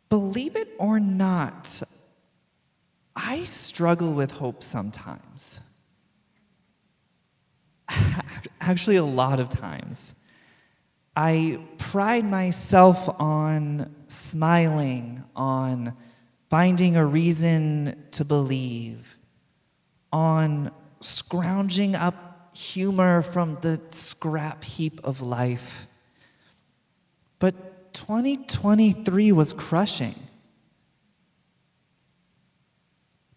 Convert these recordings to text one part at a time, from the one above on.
Believe it or not, I struggle with hope sometimes. Actually, a lot of times. I pride myself on smiling, on finding a reason to believe, on scrounging up humor from the scrap heap of life. But 2023 was crushing.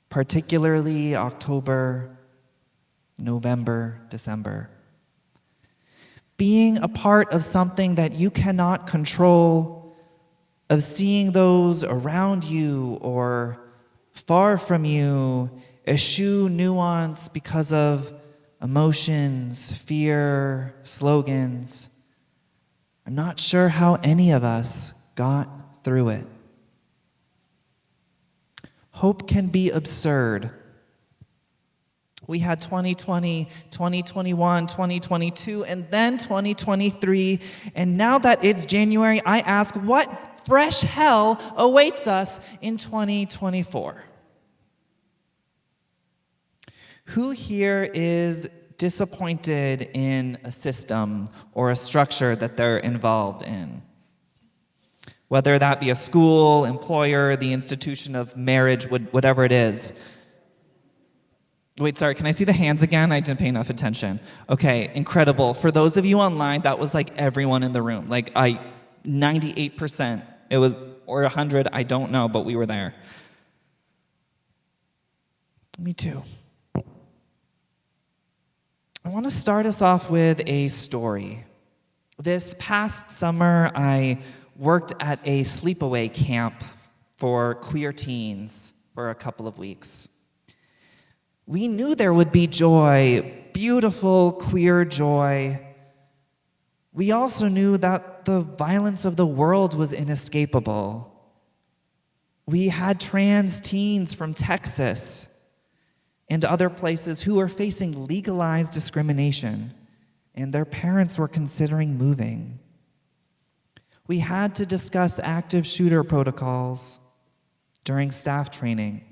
Particularly October, November, December. Being a part of something that you cannot control, of seeing those around you or far from you eschew nuance because of emotions, fear, slogans. I'm not sure how any of us got through it. Hope can be absurd. We had 2020, 2021, 2022, and then 2023. And now that it's January, I ask, what fresh hell awaits us in 2024? Who here is disappointed in a system or a structure that they're involved in? Whether that be a school, employer, the institution of marriage, whatever it is. Wait, sorry, can I see the hands again? I didn't pay enough attention. Okay, incredible. For those of you online, that was like everyone in the room. 98%. It was, or 100, I don't know, but we were there. Me too. I want to start us off with a story. This past summer, I worked at a sleepaway camp for queer teens for a couple of weeks. We knew there would be joy, beautiful queer joy. We also knew that the violence of the world was inescapable. We had trans teens from Texas and other places who were facing legalized discrimination, and their parents were considering moving. We had to discuss active shooter protocols during staff training.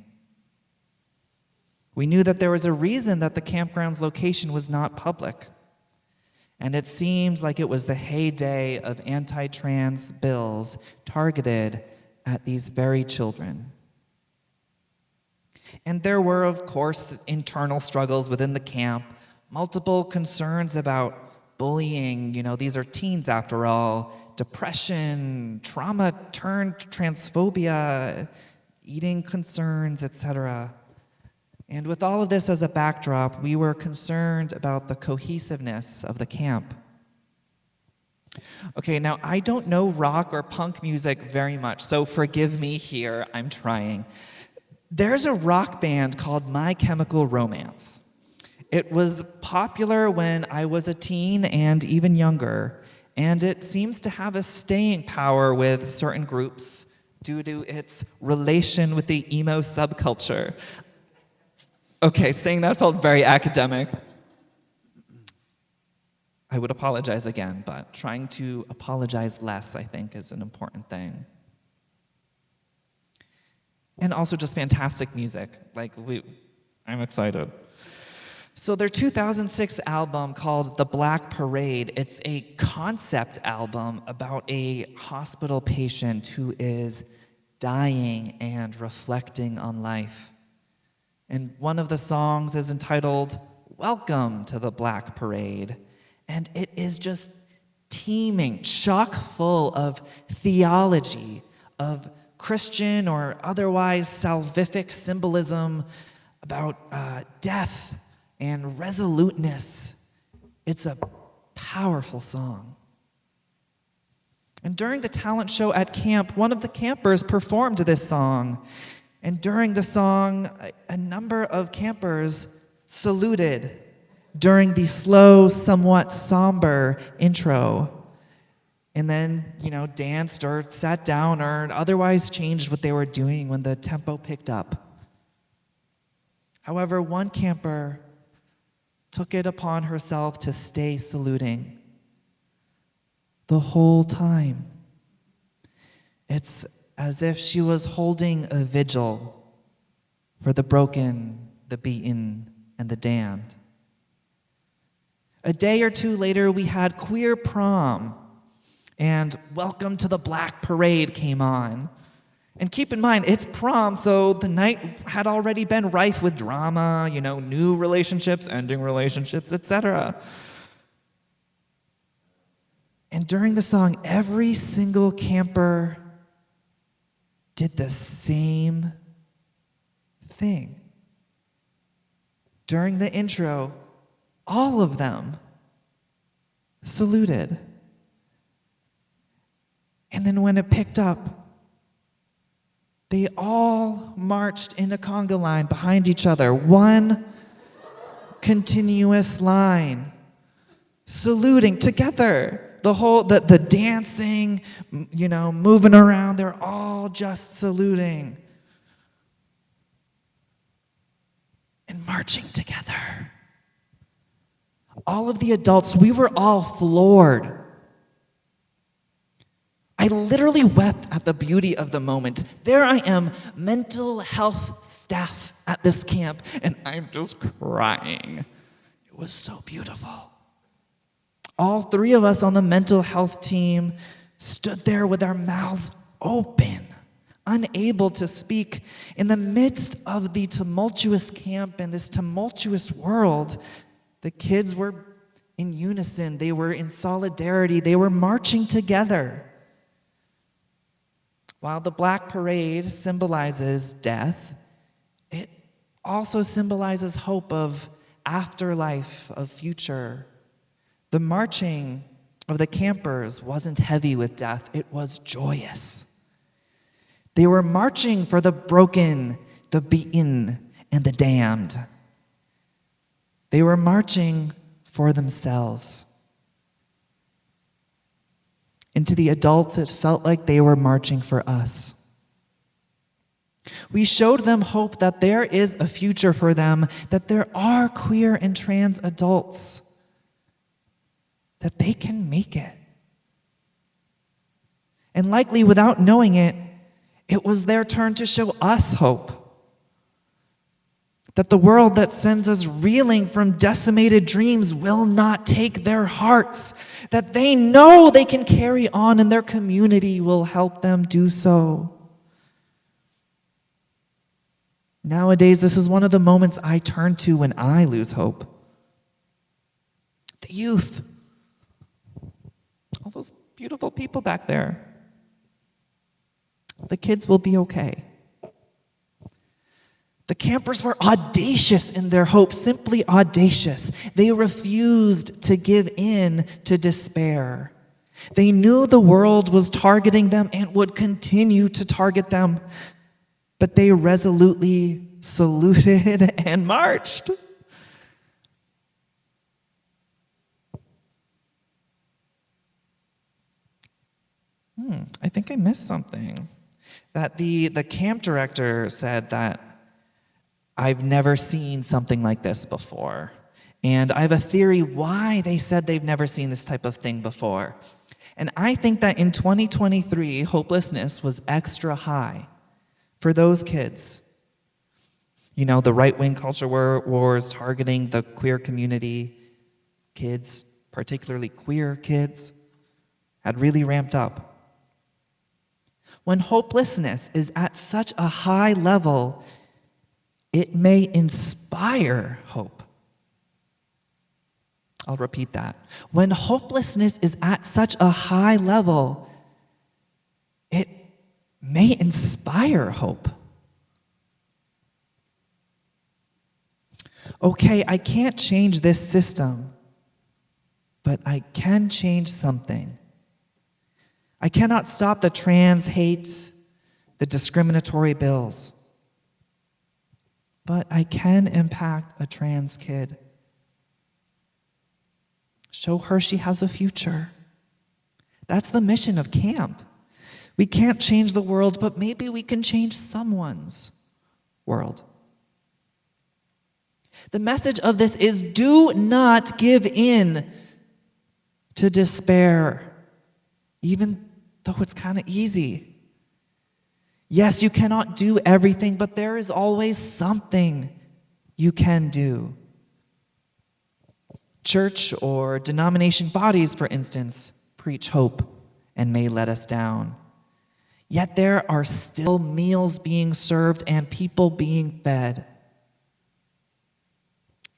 We knew that there was a reason that the campground's location was not public, and it seemed like it was the heyday of anti-trans bills targeted at these very children. And there were, of course, internal struggles within the camp, multiple concerns about bullying. These are teens after all, depression, trauma turned transphobia, eating concerns, etc. And with all of this as a backdrop, we were concerned about the cohesiveness of the camp. Okay, now I don't know rock or punk music very much, so forgive me here, I'm trying. There's a rock band called My Chemical Romance. It was popular when I was a teen and even younger, and it seems to have a staying power with certain groups due to its relation with the emo subculture. Okay, saying that felt very academic. I would apologize again, but trying to apologize less, I think, is an important thing. And also just fantastic music. I'm excited. So their 2006 album called The Black Parade, it's a concept album about a hospital patient who is dying and reflecting on life. And one of the songs is entitled, Welcome to the Black Parade. And it is just teeming, chock full of theology, of Christian or otherwise salvific symbolism about death and resoluteness. It's a powerful song. And during the talent show at camp, one of the campers performed this song. And during the song, a number of campers saluted during the slow, somewhat somber intro. And then, danced or sat down or otherwise changed what they were doing when the tempo picked up. However, one camper took it upon herself to stay saluting the whole time. It's as if she was holding a vigil for the broken, the beaten, and the damned. A day or two later, we had queer prom, and Welcome to the Black Parade came on. And keep in mind, it's prom, so the night had already been rife with drama, new relationships, ending relationships, etc. And during the song, every single camper did the same thing. During the intro, all of them saluted. And then when it picked up, they all marched in a conga line behind each other, one continuous line, saluting together. The dancing, moving around, they're all just saluting and marching together. All of the adults, we were all floored. I literally wept at the beauty of the moment. There I am, mental health staff at this camp, and I'm just crying. It was so beautiful. All three of us on the mental health team stood there with our mouths open, unable to speak. In the midst of the tumultuous camp and this tumultuous world, the kids were in unison. They were in solidarity. They were marching together. While the Black Parade symbolizes death, it also symbolizes hope of afterlife, of future. The marching of the campers wasn't heavy with death, it was joyous. They were marching for the broken, the beaten, and the damned. They were marching for themselves. And to the adults, it felt like they were marching for us. We showed them hope that there is a future for them, that there are queer and trans adults, that they can make it. And likely without knowing it, it was their turn to show us hope. That the world that sends us reeling from decimated dreams will not take their hearts. That they know they can carry on and their community will help them do so. Nowadays, this is one of the moments I turn to when I lose hope. The youth. All those beautiful people back there. The kids will be okay. The campers were audacious in their hope, simply audacious. They refused to give in to despair. They knew the world was targeting them and would continue to target them, but they resolutely saluted and marched. I think I missed something. That the camp director said that I've never seen something like this before. And I have a theory why they said they've never seen this type of thing before. And I think that in 2023, hopelessness was extra high for those kids. The right-wing culture wars targeting the queer community, kids, particularly queer kids, had really ramped up. When hopelessness is at such a high level, it may inspire hope. I'll repeat that. When hopelessness is at such a high level, it may inspire hope. Okay, I can't change this system, but I can change something. I cannot stop the trans hate, the discriminatory bills. But I can impact a trans kid. Show her she has a future. That's the mission of camp. We can't change the world, but maybe we can change someone's world. The message of this is do not give in to despair, even though it's kind of easy. Yes, you cannot do everything, but there is always something you can do. Church or denomination bodies, for instance, preach hope and may let us down. Yet there are still meals being served and people being fed.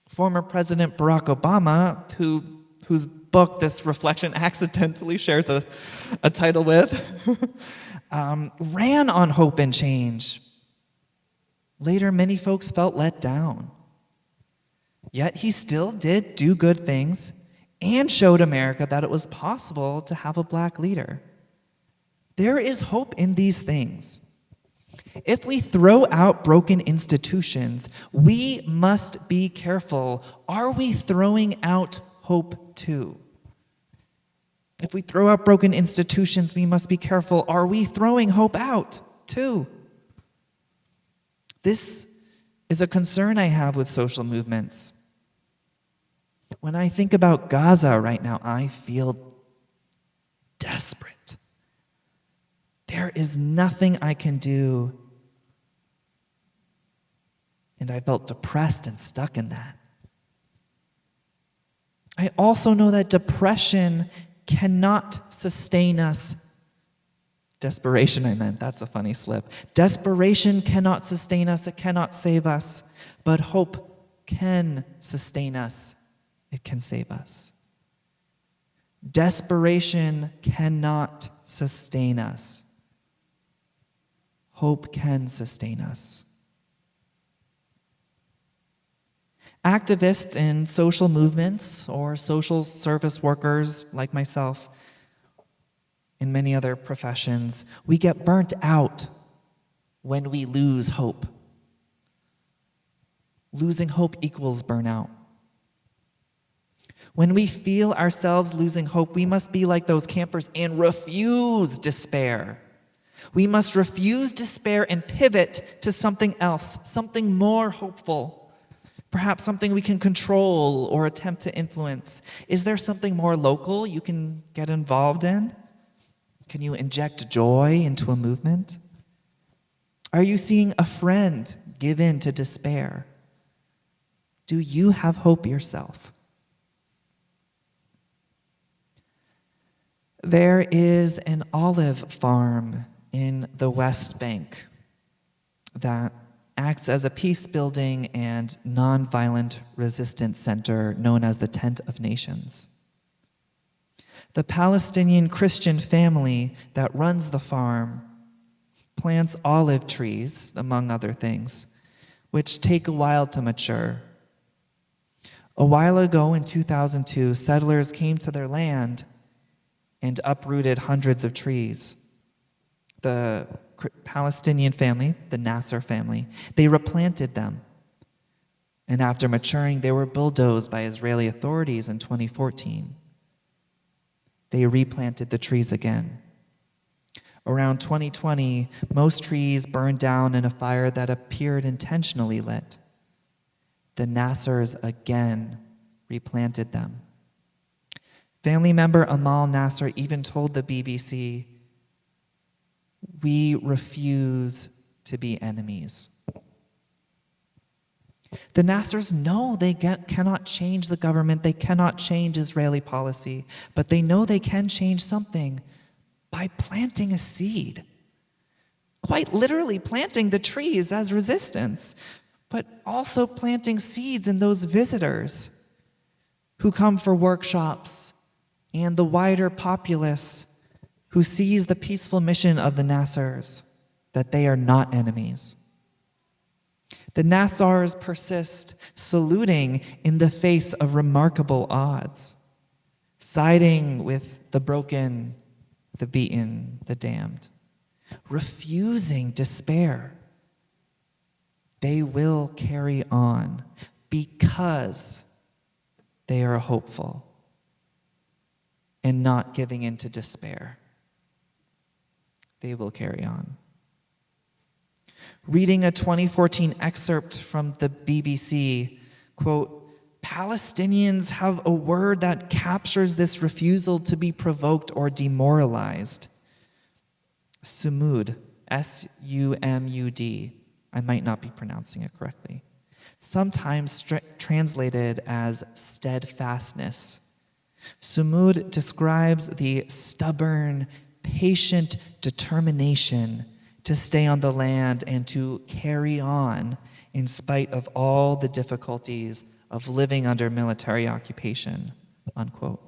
Former President Barack Obama, whose book this reflection accidentally shares a title with, ran on hope and change. Later, many folks felt let down. Yet he still did do good things and showed America that it was possible to have a black leader. There is hope in these things. If we throw out broken institutions, we must be careful. Are we throwing out hope too? If we throw out broken institutions, we must be careful. Are we throwing hope out too? This is a concern I have with social movements. When I think about Gaza right now, I feel desperate. There is nothing I can do. And I felt depressed and stuck in that. I also know that depression cannot sustain us. Desperation, I meant. That's a funny slip. Desperation cannot sustain us. It cannot save us. But hope can sustain us. It can save us. Desperation cannot sustain us. Hope can sustain us. Activists in social movements or social service workers like myself, in many other professions, we get burnt out when we lose hope. Losing hope equals burnout. When we feel ourselves losing hope, we must be like those campers and refuse despair. We must refuse despair and pivot to something else, something more hopeful, perhaps something we can control or attempt to influence. Is there something more local you can get involved in? Can you inject joy into a movement? Are you seeing a friend give in to despair? Do you have hope yourself? There is an olive farm in the West Bank that acts as a peace-building and nonviolent resistance center known as the Tent of Nations. The Palestinian Christian family that runs the farm plants olive trees, among other things, which take a while to mature. A while ago in 2002, settlers came to their land and uprooted hundreds of trees. The Palestinian family, the Nasser family, they replanted them. And after maturing, they were bulldozed by Israeli authorities in 2014. They replanted the trees again. Around 2020, most trees burned down in a fire that appeared intentionally lit. The Nassers again replanted them. Family member Amal Nasser even told the BBC, "We refuse to be enemies." The Nassers know they cannot change the government, they cannot change Israeli policy, but they know they can change something by planting a seed. Quite literally planting the trees as resistance, but also planting seeds in those visitors who come for workshops and the wider populace who sees the peaceful mission of the Nassers, that they are not enemies. The Nassers persist, saluting in the face of remarkable odds, siding with the broken, the beaten, the damned, refusing despair. They will carry on because they are hopeful and not giving in to despair. They will carry on. Reading a 2014 excerpt from the BBC, quote, "Palestinians have a word that captures this refusal to be provoked or demoralized. Sumud, S-U-M-U-D. I might not be pronouncing it correctly. Sometimes translated as steadfastness. Sumud describes the stubborn, patient determination to stay on the land and to carry on in spite of all the difficulties of living under military occupation, unquote.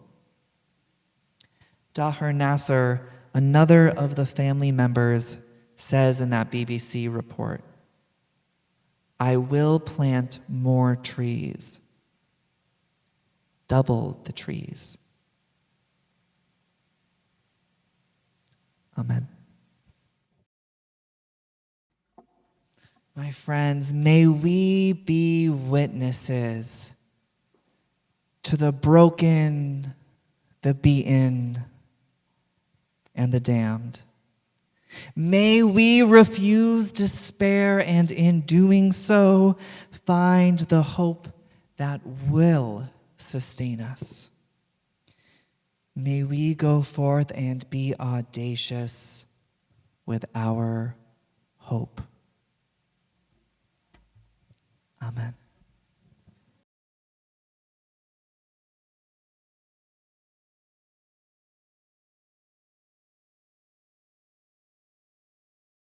Dahir Nasser, another of the family members, says in that BBC report, "I will plant more trees, double the trees." Amen. My friends, may we be witnesses to the broken, the beaten, and the damned. May we refuse despair and in doing so find the hope that will sustain us. May we go forth and be audacious with our hope. Amen.